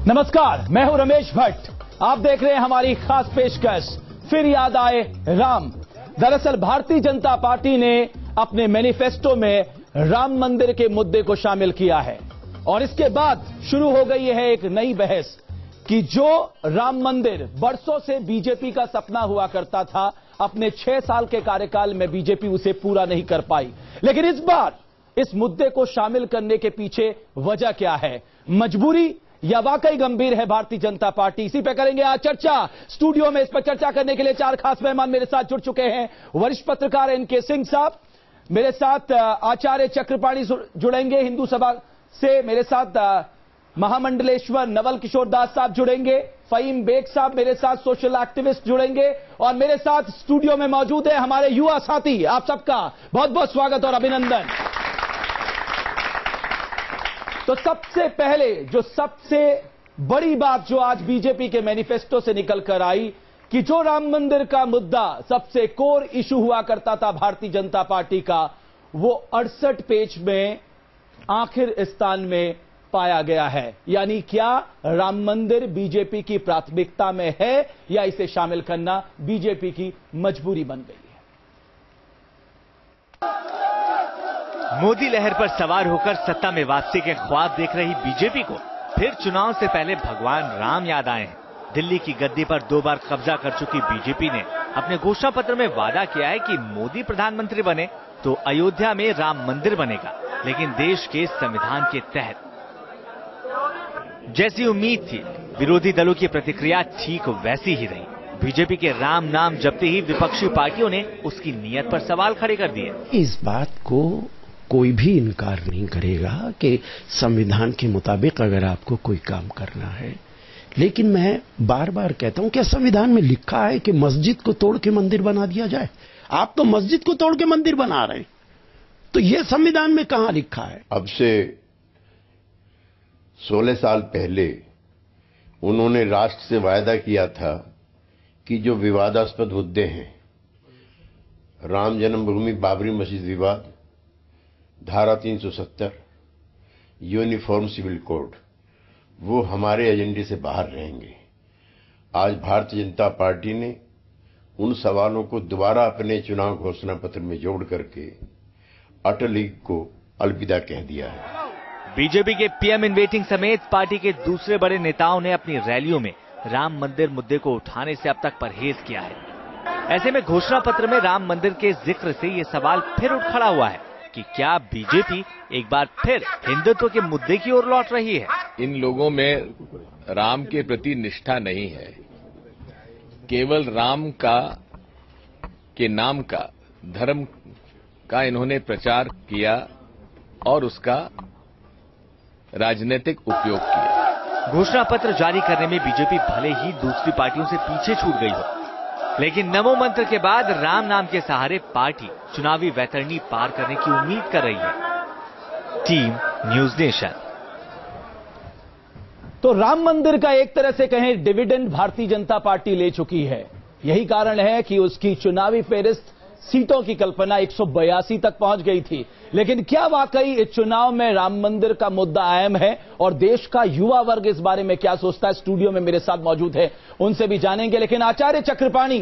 नमस्कार, मैं हूं रमेश भट्ट। आप देख रहे हैं हमारी खास पेशकश फिर याद आए राम। दरअसल भारतीय जनता पार्टी ने अपने मैनिफेस्टो में राम मंदिर के मुद्दे को शामिल किया है और इसके बाद शुरू हो गई है एक नई बहस कि जो राम मंदिर बरसों से बीजेपी का सपना हुआ करता था, अपने 6 साल के कार्यकाल में बीजेपी उसे पूरा नहीं कर पाई। लेकिन इस बार इस मुद्दे को शामिल करने के पीछे वजह क्या है? मजबूरी या वाकई गंभीर है भारतीय जनता पार्टी? इसी पे करेंगे आज चर्चा। स्टूडियो में इस पर चर्चा करने के लिए 4 खास मेहमान मेरे साथ जुड़ चुके हैं। वरिष्ठ पत्रकार एनके सिंह साहब, मेरे साथ आचार्य चक्रपाणी जुड़ेंगे हिंदू सभा से, मेरे साथ महामंडलेश्वर नवल किशोर दास साहब जुड़ेंगे, फहीम बेग साहब मेरे साथ सोशल एक्टिविस्ट जुड़ेंगे और मेरे साथ स्टूडियो में मौजूद है हमारे युवा साथी। आप सबका बहुत बहुत स्वागत और अभिनंदन। तो सबसे पहले जो सबसे बड़ी बात जो आज बीजेपी के मैनिफेस्टो से निकलकर आई कि जो राम मंदिर का मुद्दा सबसे कोर इशू हुआ करता था भारतीय जनता पार्टी का, वो 68 पेज में आखिर स्थान में पाया गया है। यानी क्या राम मंदिर बीजेपी की प्राथमिकता में है या इसे शामिल करना बीजेपी की मजबूरी बन गई है? मोदी लहर पर सवार होकर सत्ता में वापसी के ख्वाब देख रही बीजेपी को फिर चुनाव से पहले भगवान राम याद आए हैं। दिल्ली की गद्दी पर 2 बार कब्जा कर चुकी बीजेपी ने अपने घोषणा पत्र में वादा किया है कि मोदी प्रधानमंत्री बने तो अयोध्या में राम मंदिर बनेगा, लेकिन देश के संविधान के तहत। जैसी उम्मीद थी, विरोधी दलों की प्रतिक्रिया ठीक वैसी ही रही। बीजेपी के राम नाम जपते ही विपक्षी पार्टियों ने उसकी नीयत पर सवाल खड़े कर दिए। इस बात को कोई भी इनकार नहीं करेगा कि संविधान के मुताबिक अगर आपको कोई काम करना है, लेकिन मैं बार बार कहता हूं क्या संविधान में लिखा है कि मस्जिद को तोड़ के मंदिर बना दिया जाए? आप तो मस्जिद को तोड़ के मंदिर बना रहे हैं, तो यह संविधान में कहां लिखा है? अब से 16 साल पहले उन्होंने राष्ट्र से वायदा किया था कि जो विवादास्पद मुद्दे हैं, राम जन्मभूमि बाबरी मस्जिद विवाद, धारा 370, यूनिफॉर्म सिविल कोड, वो हमारे एजेंडे से बाहर रहेंगे। आज भारतीय जनता पार्टी ने उन सवालों को दोबारा अपने चुनाव घोषणा पत्र में जोड़ करके अटल लीग को अलविदा कह दिया है। बीजेपी के पीएम इन वेटिंग समेत पार्टी के दूसरे बड़े नेताओं ने अपनी रैलियों में राम मंदिर मुद्दे को उठाने से अब तक परहेज किया है। ऐसे में घोषणा पत्र में राम मंदिर के जिक्र से ये सवाल फिर उठ खड़ा हुआ है कि क्या बीजेपी एक बार फिर हिंदुत्व के मुद्दे की ओर लौट रही है? इन लोगों में राम के प्रति निष्ठा नहीं है, केवल राम के नाम का, धर्म का इन्होंने प्रचार किया और उसका राजनीतिक उपयोग किया। घोषणा पत्र जारी करने में बीजेपी भले ही दूसरी पार्टियों से पीछे छूट गई हो, लेकिन नमो मंत्र के बाद राम नाम के सहारे पार्टी चुनावी वैतरणी पार करने की उम्मीद कर रही है। Team news nation. तो राम मंदिर का एक तरह से कहें डिविडेंड भारतीय जनता पार्टी ले चुकी है। यही कारण है कि उसकी चुनावी फेरिस्त सीटों की कल्पना 182 तक पहुंच गई थी। लेकिन क्या वाकई इस चुनाव में राम मंदिर का मुद्दा अहम है और देश का युवा वर्ग इस बारे में क्या सोचता है? स्टूडियो में मेरे साथ मौजूद है, उनसे भी जानेंगे। लेकिन आचार्य चक्रपाणी,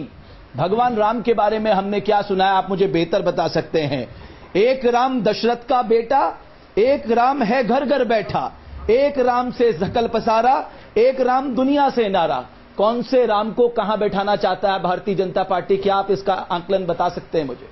भगवान राम के बारे में हमने क्या सुना है, आप मुझे बेहतर बता सकते हैं। एक राम दशरथ का बेटा, एक राम है घर घर बैठा, एक राम से सकल पसारा, एक राम दुनिया से नारा। कौन से राम को कहां बैठाना चाहता है भारतीय जनता पार्टी? क्या आप इसका आंकलन बता सकते हैं मुझे?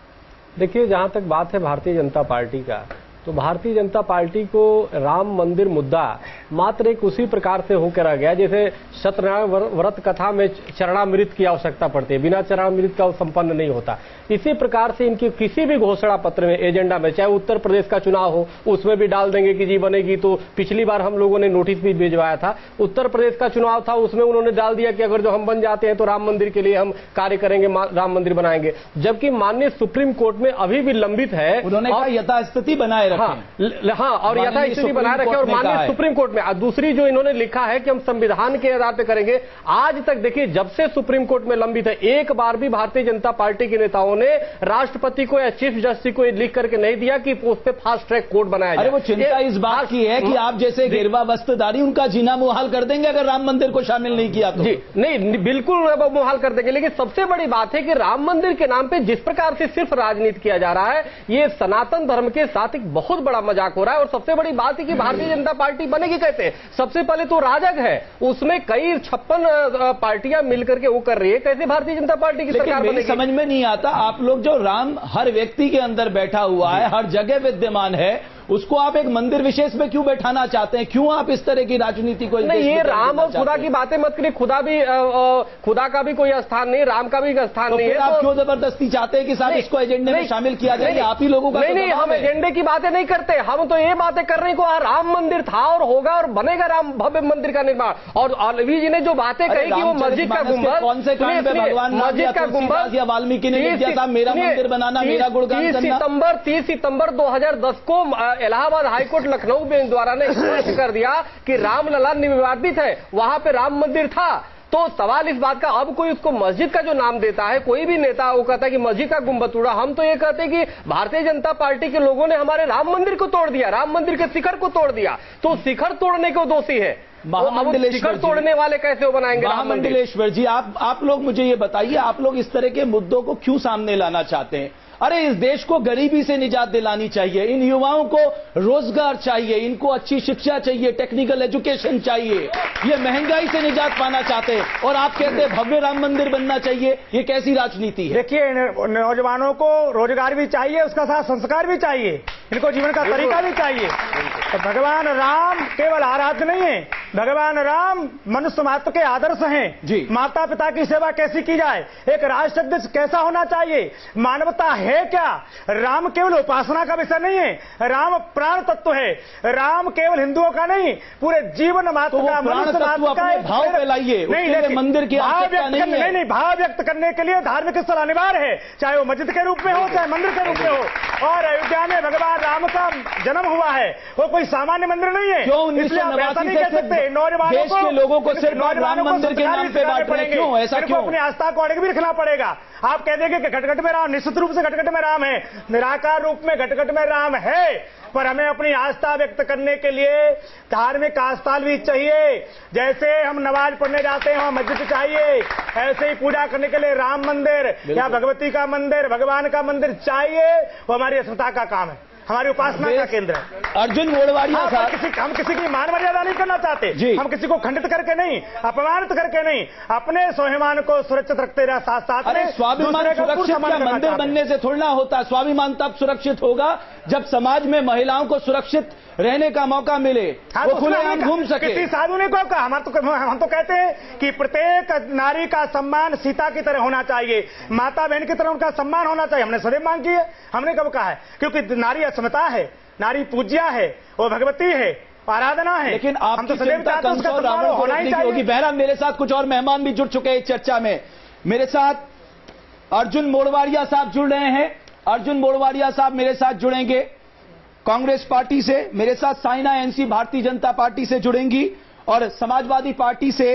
देखिए, जहां तक बात है भारतीय जनता पार्टी का, तो भारतीय जनता पार्टी को राम मंदिर मुद्दा मात्र एक उसी प्रकार से होकर रह गया जैसे सत्यनारायण व्रत कथा में चरणामृत की आवश्यकता पड़ती है, बिना चरणामृत का वो संपन्न नहीं होता। इसी प्रकार से इनकी किसी भी घोषणा पत्र में, एजेंडा में, चाहे उत्तर प्रदेश का चुनाव हो उसमें भी डाल देंगे कि जी बनेगी। तो पिछली बार हम लोगों ने नोटिस भी भिजवाया था, उत्तर प्रदेश का चुनाव था, उसमें उन्होंने डाल दिया कि अगर जो हम बन जाते हैं तो राम मंदिर के लिए हम कार्य करेंगे, राम मंदिर बनाएंगे। जबकि माननीय सुप्रीम कोर्ट में अभी भी लंबित है, उन्होंने कहा यथास्थिति बनाए रखें। हाँ, और यथास्थिति बनाए रखें और माननीय सुप्रीम कोर्ट में। दूसरी जो इन्होंने लिखा है कि हम संविधान के आधार पर करेंगे, आज तक देखिए जब से सुप्रीम कोर्ट में लंबित है, एक बार भी भारतीय जनता पार्टी के नेताओं ने राष्ट्रपति को या चीफ जस्टिस को लिख करके नहीं दिया कि उस पर फास्ट ट्रैक कोर्ट बनाया जाए। अरे वो चिंता इस बात की है कि आप जैसे गिरवा वस्त्रधारी उनका जीना मुहाल कर देंगे अगर राम मंदिर को शामिल नहीं किया तो। जी नहीं, बिल्कुल मुहाल कर देंगे। लेकिन सबसे बड़ी बात है कि राम मंदिर के नाम पे जिस प्रकार से सिर्फ राजनीति किया जा रहा है, ये सनातन धर्म के साथ एक बहुत बड़ा मजाक हो रहा है। और सबसे बड़ी बात है कि भारतीय जनता पार्टी बनेगी कैसे? सबसे पहले तो राजग है, उसमें कई 56 पार्टियां मिलकर के वो कर रही है, कैसे भारतीय जनता पार्टी की सरकार बनेगी? समझ में नहीं आता आप लोग जो राम हर व्यक्ति के अंदर बैठा हुआ है, हर जगह विद्यमान है, उसको आप एक मंदिर विशेष में क्यों बैठाना चाहते हैं? क्यों आप इस तरह की राजनीति को? नहीं, ये राम और खुदा की बातें मत करिए। खुदा का भी कोई स्थान नहीं, राम का भी स्थान नहीं है। आप क्यों जबरदस्ती चाहते हैं कि साहब इसको एजेंडे में शामिल किया जाए? आप ही लोगों का नहीं, हम एजेंडे की बातें नहीं करते। हम तो ये बातें कर रहे हैं कि राम मंदिर था और होगा और बनेगा राम भव्य मंदिर का निर्माण। और अलवी जी ने जो बातें कही कि वो मस्जिद का गुंबद, कौन से कांड पे भगवान मस्जिद का गुंबद या वाल्मीकि ने लिख दिया था मेरा मंदिर बनाना, मेरा गुणगान करना? 30 सितंबर 2010 को इलाहाबाद हाईकोर्ट लखनऊ बेंच द्वारा ने स्पष्ट कर दिया कि रामलला निर्विवादित है, वहां पे राम मंदिर था। तो सवाल इस बात का, अब कोई उसको मस्जिद का जो नाम देता है, कोई भी नेता वो कहता है कि मस्जिद का गुंबद तोड़ा। हम तो ये कहते हैं कि भारतीय जनता पार्टी के लोगों ने हमारे राम मंदिर को तोड़ दिया, राम मंदिर के शिखर को तोड़ दिया, तो शिखर तोड़ने को दोषी है। शिखर तोड़ने वाले कैसे वो बनाएंगे? महामंडलेश्वर जी, आप लोग मुझे ये बताइए, आप लोग इस तरह के मुद्दों को क्यों सामने लाना चाहते हैं? अरे इस देश को गरीबी से निजात दिलानी चाहिए, इन युवाओं को रोजगार चाहिए, इनको अच्छी शिक्षा चाहिए, टेक्निकल एजुकेशन चाहिए, ये महंगाई से निजात पाना चाहते हैं, और आप कहते हैं भव्य राम मंदिर बनना चाहिए। ये कैसी राजनीति है? देखिए, नौजवानों को रोजगार भी चाहिए, उसका साथ संस्कार भी चाहिए, इनको जीवन का तरीका भी चाहिए। तो भगवान राम केवल आराध्य नहीं है, भगवान राम मनुष्य मात्र के आदर्श हैं। माता पिता की सेवा कैसी की जाए, एक राष्ट्राध्यक्ष कैसा होना चाहिए, मानवता है क्या? राम केवल उपासना का विषय नहीं है, राम प्राण तत्व है। राम केवल हिंदुओं का नहीं, पूरे जीवन मात्र का, मनुष्य मात्र का भाव फैलाइए। नहीं, मंदिर की भाव व्यक्त करने के लिए धार्मिक स्थल अनिवार्य है, चाहे वो मस्जिद के रूप में हो, चाहे मंदिर के रूप में हो। और अयोध्या में भगवान राम का जन्म हुआ है, वो कोई सामान्य मंदिर नहीं है। इसलिए आप ऐसा नहीं कह सकते नौजवानों के लोगों को सिर्फ राम मंदिर के नाम पे बांट रहे हैं। क्यों ऐसा? क्यों? अपनी आस्था को अड़ग भी रखना पड़ेगा। आप कह देंगे कि घटघट में राम, निश्चित रूप से घटघट में राम है, निराकार रूप में घटघट में राम है, पर हमें अपनी आस्था व्यक्त करने के लिए धार्मिक आस्था भी चाहिए। जैसे हम नमाज पढ़ने जाते हैं वहां मस्जिद चाहिए, ऐसे ही पूजा करने के लिए राम मंदिर या भगवती का मंदिर, भगवान का मंदिर चाहिए। वो हमारी अस्मिता का काम है, हमारी उपासना का केंद्र है। अर्जुन मोड़वाड़िया साहब, हम किसी की मान मर्यादा नहीं करना चाहते, हम किसी को खंडित करके नहीं, अपमानित करके नहीं, अपने स्वाभिमान को सुरक्षित रखते रहे साथ साथ। अरे स्वाभिमान सुरक्षित मंदिर बनने से थोड़ा ना होता। स्वाभिमान तब सुरक्षित होगा जब समाज में महिलाओं को सुरक्षित रहने का मौका मिले, वो खुलेआम घूम सके। किसी साधु ने कहा, हम तो कहते हैं कि प्रत्येक नारी का सम्मान सीता की तरह होना चाहिए, माता बहन की तरह उनका सम्मान होना चाहिए। हमने सदैव मांग की है, हमने कब कहा है? क्योंकि नारी अस्मिता है, नारी पूज्या है, वो भगवती है, आराधना है। लेकिन आप तो चिंता कंस और रावण को रखने की होगी। बहरहाल मेरे साथ कुछ और मेहमान भी जुड़ चुके हैं इस चर्चा में। मेरे साथ अर्जुन मोड़वाड़िया साहब जुड़ रहे हैं। अर्जुन मोड़वाड़िया साहब मेरे साथ जुड़ेंगे कांग्रेस पार्टी से, मेरे साथ साइना एनसी भारतीय जनता पार्टी से जुड़ेंगी, और समाजवादी पार्टी से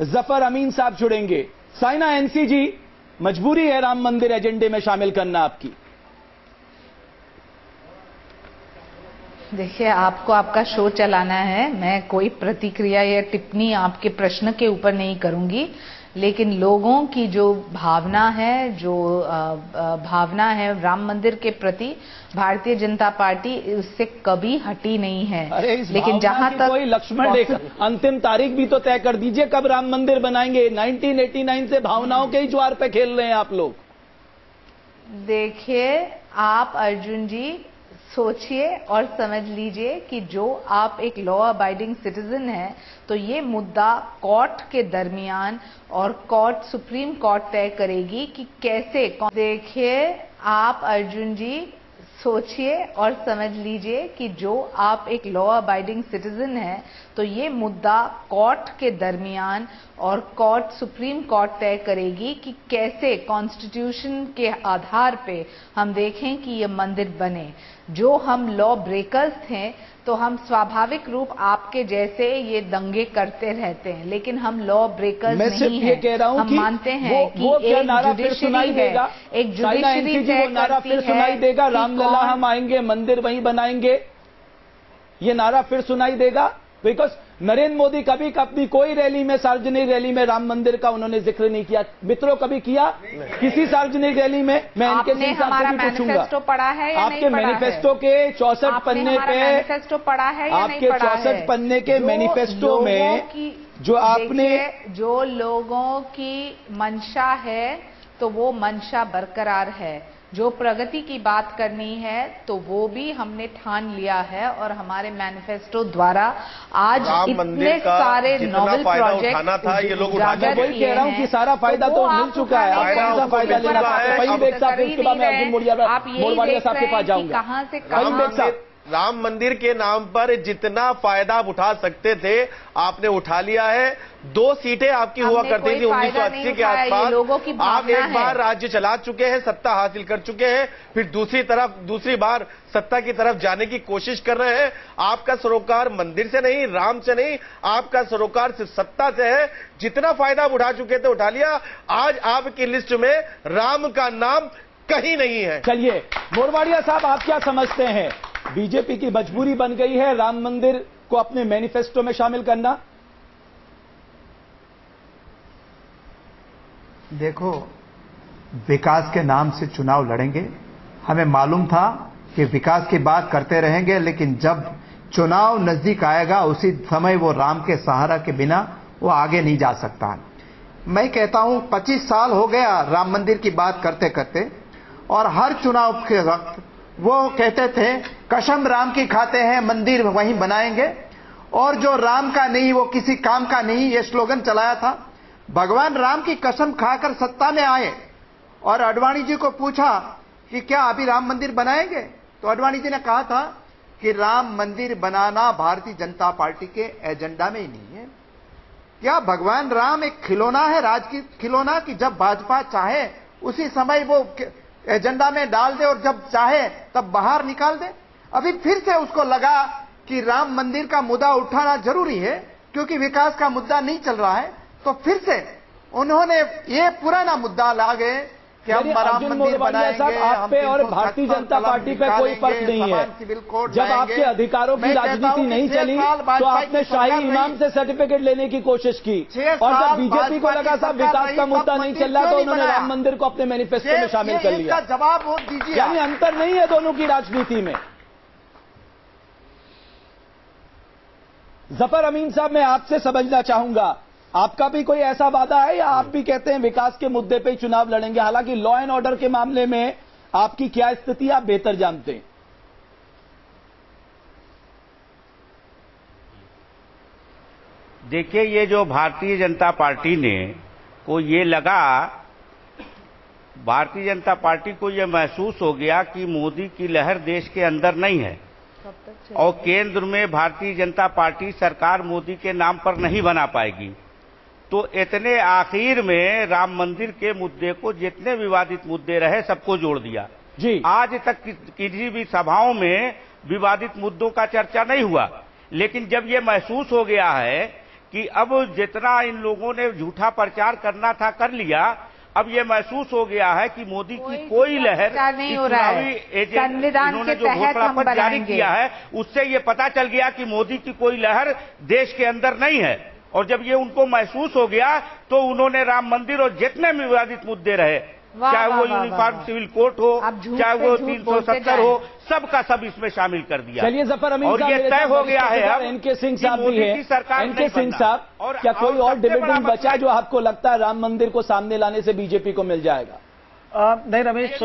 जफर अमीन साहब जुड़ेंगे। साइना एनसी जी, मजबूरी है राम मंदिर एजेंडे में शामिल करना आपकी? देखिए, आपको आपका शो चलाना है, मैं कोई प्रतिक्रिया या टिप्पणी आपके प्रश्न के ऊपर नहीं करूंगी, लेकिन लोगों की जो भावना है, भावना है राम मंदिर के प्रति, भारतीय जनता पार्टी उससे कभी हटी नहीं है। लेकिन जहां तक कोई लक्ष्मण रेखा, अंतिम तारीख भी तो तय कर दीजिए, कब राम मंदिर बनाएंगे? 1989 से भावनाओं के ही ज्वार पे खेल रहे हैं आप लोग। देखिए, आप अर्जुन जी सोचिए और समझ लीजिए कि जो आप एक लॉ अबाइडिंग सिटीजन हैं, तो ये मुद्दा कोर्ट के दरमियान, और कोर्ट, सुप्रीम कोर्ट तय करेगी कि कैसे। देखिए, आप अर्जुन जी सोचिए और समझ लीजिए कि जो आप एक लॉ अबाइडिंग सिटीजन हैं, तो ये मुद्दा कोर्ट के दरमियान, और कोर्ट, सुप्रीम कोर्ट तय करेगी कि कैसे कॉन्स्टिट्यूशन के आधार पे हम देखें कि ये मंदिर बने। जो हम लॉ ब्रेकर्स थे तो हम स्वाभाविक रूप आपके जैसे ये दंगे करते रहते हैं, लेकिन हम लॉ ब्रेकर्स नहीं हैं। कह रहा हूं हम मानते हैं कि एक जुडिशरी है, एक जुडिशरी तय नारा फिर सुनाई देगा, रामलला हम आएंगे, मंदिर वहीं बनाएंगे, ये नारा फिर सुनाई देगा। बिकॉज नरेंद्र मोदी कभी अपनी कोई रैली में, सार्वजनिक रैली में राम मंदिर का उन्होंने जिक्र नहीं किया। मित्रों, कभी किया किसी सार्वजनिक रैली में? मैं इनके सिंह साहब से भी पूछूंगा, पढ़ा है या आपके मैनिफेस्टो के 64 पन्ने पे, मैनिफेस्टो पढ़ा है या आपके 64 पन्ने के मैनिफेस्टो में जो आपने, जो लोगों की मंशा है तो वो मंशा बरकरार है। जो प्रगति की बात करनी है तो वो भी हमने ठान लिया है, और हमारे मैनिफेस्टो द्वारा आज इतने सारे नोबल प्रोजेक्ट उठाना था, ये लोग उठाकर, वही कह रहा हूं कि सारा फायदा तो मिल चुका है। आप कौन सा फायदा लेना चाहते हैं? वही देख साहब, उसके बाद मैं अर्जुन मोड़वाड़िया साहब के पास जाऊंगा। कहां से कहां राम मंदिर के नाम पर जितना फायदा आप उठा सकते थे आपने उठा लिया है। 2 सीटें आपकी हुआ करती थी 1980 के आसपास। आप एक बार राज्य चला चुके हैं, सत्ता हासिल कर चुके हैं, फिर दूसरी बार सत्ता की तरफ जाने की कोशिश कर रहे हैं। आपका सरोकार मंदिर से नहीं, राम से नहीं, आपका सरोकार सिर्फ सत्ता से है। जितना फायदा आप उठा चुके थे उठा लिया। आज आपकी लिस्ट में राम का नाम कहीं नहीं है। चलिए मोरवाड़िया साहब, आप क्या समझते हैं, बीजेपी की मजबूरी बन गई है राम मंदिर को अपने मैनिफेस्टो में शामिल करना? देखो, विकास के नाम से चुनाव लड़ेंगे। हमें मालूम था कि विकास की बात करते रहेंगे, लेकिन जब चुनाव नजदीक आएगा उसी समय वो राम के सहारा के बिना वो आगे नहीं जा सकता। मैं कहता हूं 25 साल हो गया राम मंदिर की बात करते करते, और हर चुनाव के वक्त वो कहते थे कसम राम की खाते हैं, मंदिर वहीं बनाएंगे, और जो राम का नहीं वो किसी काम का नहीं, ये स्लोगन चलाया था। भगवान राम की कसम खाकर सत्ता में आए और आडवाणी जी को पूछा कि क्या अभी राम मंदिर बनाएंगे, तो आडवाणी जी ने कहा था कि राम मंदिर बनाना भारतीय जनता पार्टी के एजेंडा में ही नहीं है। क्या भगवान राम एक खिलौना है, राजकीय खिलौना, कि जब भाजपा चाहे उसी समय वो एजेंडा में डाल दे और जब चाहे तब बाहर निकाल दे? अभी फिर से उसको लगा कि राम मंदिर का मुद्दा उठाना जरूरी है क्योंकि विकास का मुद्दा नहीं चल रहा है, तो फिर से उन्होंने ये पुराना मुद्दा ला गए कि हम राम मंदिर बनाएंगे। आप पे और भारतीय जनता पार्टी पे कोई फर्क नहीं है। जब आपके अधिकारों की राजनीति नहीं चली तो आपने शाही इमाम से सर्टिफिकेट लेने की कोशिश की, और जब बीजेपी को लगा साहब विकास का मुद्दा नहीं चल रहा तो उन्होंने राम मंदिर को अपने मैनिफेस्टो में शामिल कर लिया। जवाब वो दीजिए। यानी अंतर नहीं है दोनों की राजनीति में। जफर अमीन साहब, मैं आपसे समझना चाहूंगा, आपका भी कोई ऐसा वादा है या आप भी कहते हैं विकास के मुद्दे पे ही चुनाव लड़ेंगे? हालांकि लॉ एंड ऑर्डर के मामले में आपकी क्या स्थिति आप बेहतर जानते हैं। देखिए, ये जो भारतीय जनता पार्टी ने को ये लगा, भारतीय जनता पार्टी को ये महसूस हो गया कि मोदी की लहर देश के अंदर नहीं है और केंद्र में भारतीय जनता पार्टी सरकार मोदी के नाम पर नहीं बना पाएगी, तो इतने आखिर में राम मंदिर के मुद्दे को, जितने विवादित मुद्दे रहे, सबको जोड़ दिया जी। आज तक किसी भी सभाओं में विवादित मुद्दों का चर्चा नहीं हुआ, लेकिन जब ये महसूस हो गया है कि अब जितना इन लोगों ने झूठा प्रचार करना था कर लिया, अब ये महसूस हो गया है कि मोदी की कोई लहर नहीं हो रहा है। इन्होंने जो घोषणा पत्र जारी किया है उससे ये पता चल गया कि मोदी की कोई लहर देश के अंदर नहीं है, और जब ये उनको महसूस हो गया तो उन्होंने राम मंदिर और जितने विवादित मुद्दे रहे, चाहे वो यूनिफॉर्म सिविल कोर्ट हो, चाहे वो 370 हो, सबका सब इसमें शामिल कर दिया। चलिए जफर अमीन और ये तय हो गया है अब इनके सिंह साहब भी है, इनके सिंह साहब, क्या कोई और डिविडेंड बचा जो आपको लगता है राम मंदिर को सामने लाने से बीजेपी को मिल जाएगा? नहीं रमेश,